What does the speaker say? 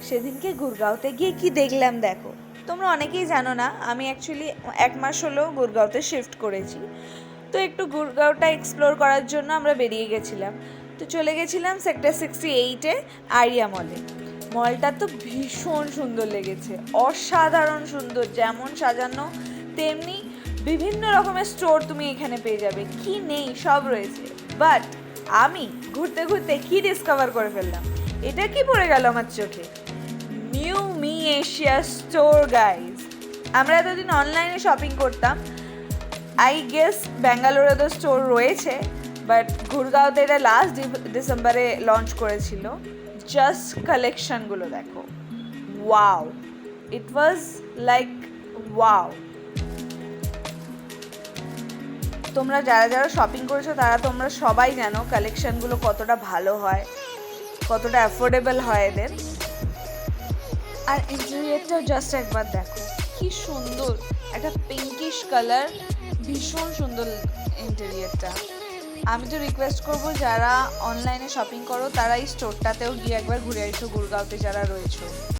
সেদিনকে গুরগাঁওতে গিয়ে কি দেখলাম দেখো। তোমরা অনেকেই জানো না, আমি অ্যাকচুয়ালি 1 মাস হলো গুরগাঁওতে শিফট করেছি। তো একটু গুরগাঁওটা এক্সপ্লোর করার জন্য আমরা বেরিয়ে গেছিলাম। তো চলে গেছিলাম সেক্টর 68-এ আরিয়া মলে। মলটা তো ভীষণ সুন্দর লেগেছে, অসাধারণ সুন্দর, যেমন সাজানো তেমনি বিভিন্ন রকমের স্টোর তুমি এখানে পেয়ে যাবে, কি নেই সব রয়েছে। বাট আমি ঘুরতে ঘুরতে কি ডিসকভার করে ফেললাম, এটা কি পড়ে গেল আমার চোখে, new me Asia store guys. আমরা এতদিন অনলাইনে শপিং করতাম, আই গেস ব্যাঙ্গালোরে তো স্টোর রয়েছে, বাট গুরগাঁওতে এটা লাস্ট ডিসেম্বরে লঞ্চ করেছিল। জাস্ট কালেকশনগুলো দেখো, wow, it was like wow. তোমরা যারা যারা শপিং করেছো তারা তোমরা সবাই জানো কালেকশনগুলো কতটা ভালো হয়, কতটা অ্যাফোর্ডেবল হয় এদের। আর ইন্টেরিয়রটাও জাস্ট একবার দেখো, কি সুন্দর, একটা পিঙ্কিশ কালার, ভীষণ সুন্দর ইন্টেরিয়রটা। আমি তো রিকোয়েস্ট করব যারা অনলাইনে শপিং করো তারা এই স্টোরটাতেও গিয়ে একবার ঘুরে এসো, গুরগাঁওতে যারা রয়েছে।